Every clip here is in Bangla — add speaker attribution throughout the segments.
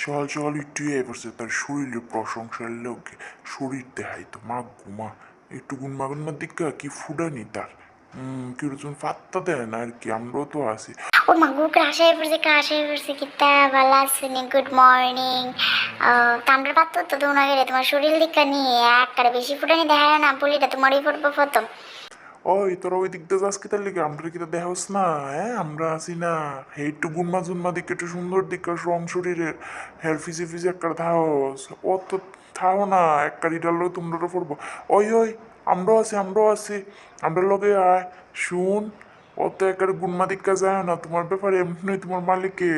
Speaker 1: সকাল সকাল একটু পড়ছে তার শরীরের প্রশংসার লোকে শরীর দেখাই তো মা ঘুমা একটু গুনমাগুন্মার দিকে কি ফুডানি তার কিরকম ফাত্তা দেয় না আর কি আমরাও তো আছি।
Speaker 2: ও মা গো ক্রাশ হয়ে পড়ছে কিতা ভালো আছেন গুড মর্নিং কামড়ের পাত্র তো তোমার আগে তোমার শরীর দিকটা নিয়ে একবারে বেশি ফুটানি দেখা না বলিটা তোমারই পড়বো প্রথম।
Speaker 1: ওই তোরা ওই দিক দিয়ে যাস কিতার লিগে আমরা কিতা দেখাস না হ্যাঁ আমরা আছি না হে একটু গুনমা জুনমা দিকে একটু সুন্দর দিকে রং শরীরের হেয়ার ফিসে ফিসে একটা থাকস ও তো থাও না এক কারিটার লোক তোমরা পড়বো। ওই ওই আমরাও আছি আমরা লগে আয় শুন ও তো একটা গুনমা দিকা যায় না তোমার ব্যাপারে এমনি তোমার মালিককে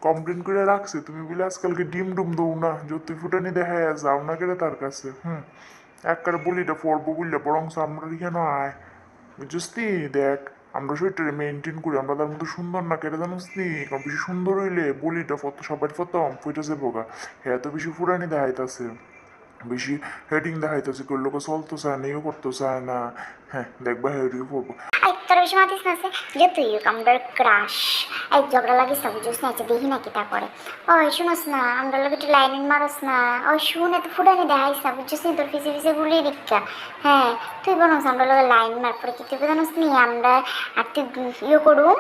Speaker 1: কমপ্লেন করে রাখছে তুমি বলে আজকালকে ডিম ডুম দৌ না যত ফুটানি দেখা যাও না করে তার কাছে একবারে বলিটা পড়বো বললে বরং আমরা এখানে আয় বুঝছিস নি দেখ আমরা শরীরটা মেনটেন করি আমরা তার মতো সুন্দর না কেটে জানিস নি কারণ বেশি সুন্দর হইলে বলিটা ফটো সবার ফতম ফুইটাছে বোকা হ্যাঁ তো বেশি ফুরানি দেখাইতেছে বেশি হেডিং দেখাইতেছে কেউ লোকে চলতে চায় না ইও করতে চায় না। হ্যাঁ দেখবা হেডিও পড়বো।
Speaker 2: তোর বেশি মাতিস না আছে যতই হোক আমরা ক্রাশ এই ঝগড়া লাগিস না বুঝিস না আচ্ছা দেখি না কিতা করে। ওই শুনস না আমরা লোক একটু লাইন মারস না ওই শুনে তো ফুটানি দেখাইস না বুঝছিস নি তোর ফিসে ফিসে গুলিয়ে দিকা। হ্যাঁ তুই বলস আমরা লোক লাইন মার পরে কি তুই জানোস নি আমরা আর তুই ইয়ে করুম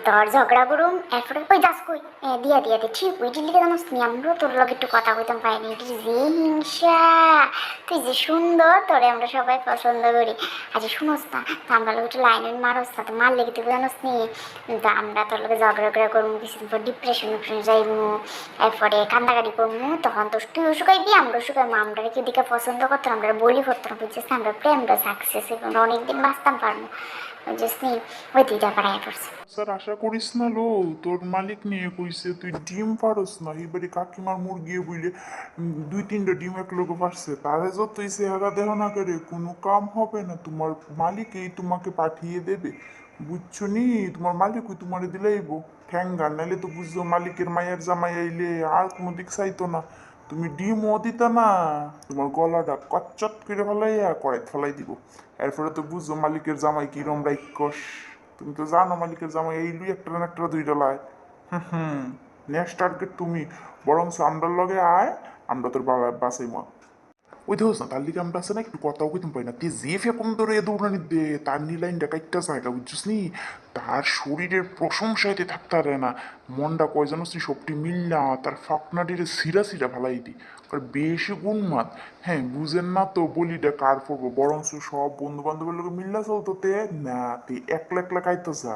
Speaker 2: তোর ঝগড়া করুম এরপরে কই যাস কই দিয়া দিয়া দে ঠিক ওই দিল্লিকে জানোস নি আমরাও তোর লোক একটু কথা কইতাম পাইনি এটি যে হিংসা তুই যে সুন্দর তোরে আমরা সবাই পছন্দ করি। আচ্ছা শুনস না তো আমরা লোক একটু লাইন মারস না তো মারলে কি তুই জানোস নি তো আমরা তোর লোকে ঝগড়া করবো কিছুদিন পর ডিপ্রেশন যাইবো এরপরে কান্দাকাটি করবো তখন তো তুইও শুকাইবি আমরাও শুকাইবো আমরা কি দিকে পছন্দ করতাম আমরা বলি করতাম বুঝছিস না আমরা প্রেমটা সাকসেস আমরা অনেকদিন বাঁচতাম পারবো বুঝছিস নি ওই দুইটা পাড়ায় পড়ছে।
Speaker 1: স্যার আশা করিস না লো তোর মালিক নিয়ে কইছে তুই ডিম পারস না এবারে কাকিমার মুরগি বুঝলে 2-3টা ডিম এক লোক পারছে তাহলে যতই চেহারা দেহ না করে কোনো কাম হবে না তোমার মালিকই তোমাকে পাঠিয়ে দেবে বুঝছো নি তোমার মালিক ওই তোমার দিলেইব ঠ্যাঙ্গা নাইলে তো বুঝছো মালিকের মায়ের জামাই আইলে আর কোনো দিক চাইতো না তুমি ডিমও দিতা না তোমার গলাটা কচ্চট করে ফেলাইয়া কড়াইত ফেলাই দিব এরপরে তো বুঝছো মালিকের জামাই কিরম রাইকস তুমি তো জানো মালিকের জামাই এইলুই একটা না একটা দুইটা লাই নেক্সট টার্গেট তুমি বরং আমরার লগে আয় আমরা তোর বাবা বাসাই মা ওই দেখোস না তার লিগে আমরা আছে না একটু কথাও কইতাম পাই না তুই যে ফেকম ধরে দৌড়ানি দে তার লাইনটা কাইটটা জায়গা বুঝছিস নি তার শরীরের প্রশংসাইতে থাকতে পারে না মনটা কয় জানোস নি সবটি মিল্লা তার ফাঁকনাটির সিরা সিরা ফেলাই দি কারণ বেশি গুণমাত হ্যাঁ বুঝেন না তো বলিটা কার পড়বো বরং সব বন্ধু বান্ধবের লোক মিল্লা চলতো তে না তুই একলা একলা খাইতে যা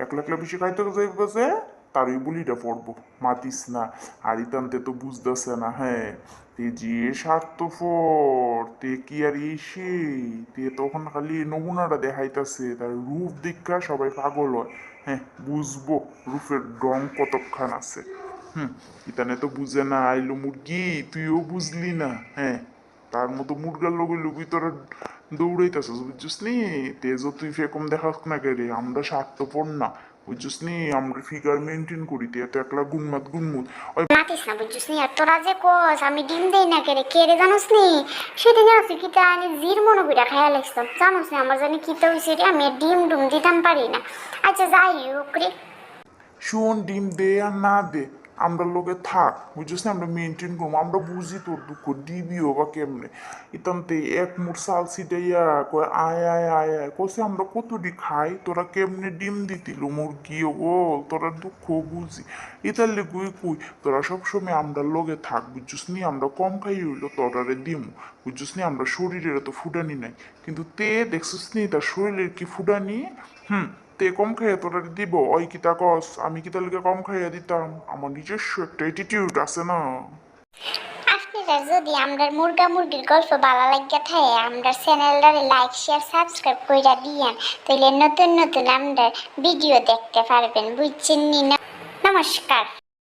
Speaker 1: একলা একলা বেশি খাইতে যাইবে তারই বলিটা পড়বো মাতিস না আর ইতান্তে তো বুঝতেছে না হ্যাঁ তে যে স্বার্থপর তে কি আর এসে তে তখন খালি নমুনাটা দেখাইতেছে তার রূপ দীক্ষা সবাই পাগল হয় হ্যাঁ বুঝবো রূপের রং কতক্ষণ আছে ইতানে তো বুঝে না আইলো মুরগি তুইও বুঝলি না হ্যাঁ তার মতো মুরগার লগে লুবি তোরা দৌড়াইতেছিস বুঝছিস নি তেজও তুই ফেকম দেখাস না কে রে আমরা স্বার্থপর না বুঝছিস নি আমরা ফিগার মেনটেন করি তে তো একলা গুনমুত ওই
Speaker 2: মাতিস না বুঝছিস নি আর তোরা যে কস আমি ডিম দেই না কে রে জানোস নি সেদিন জানোস কিতা আমি জির মনে করে খাইয়া লাগছিলাম জানোস নি আমার জানি কিতা হয়েছে রে আমি ডিম ডুম দিতাম পারি না। আচ্ছা যাই হোক রে
Speaker 1: শোন ডিম দে আর না দে আমরা লোকে থাক বুঝছিস না আমরা মেনটেন করবো আমরা বুঝি তোর দুঃখ দিবিও বা কেমনে ইতান্তে এক মুঠ চাল ছিটাইয়া কয় আয় কষে আমরা কতটি খাই তোরা কেমনে ডিম দিতিল মুরগি ও তোরা দুঃখ বুঝি ইতার লেগুই কুই তোরা সবসময় আমরা লগে থাক বুঝছিস নি আমরা কম খাই হইলো তোরারে দিম বুঝছিস নি আমরা শরীরের তো ফুটানি নাই কিন্তু তে দেখছিস নি তার শরীরের কি ফুটানি তে কম খাইয়া তোরা দিব ওই কিতা কস আমি কিতা লিগে কম খাইয়া দিতাম আমার নিজস্ব একটা অ্যাটিটিউড আছে না।
Speaker 2: আপনারা যদি আমরা মুরগির গল্প ভালো লাগিয়া থাকে আমরা চ্যানেলটারে লাইক শেয়ার সাবস্ক্রাইব কইরা দিয়েন তাইলে নতুন নতুন আমরা ভিডিও দেখতে পারবেন বুঝছেন নি না। নমস্কার।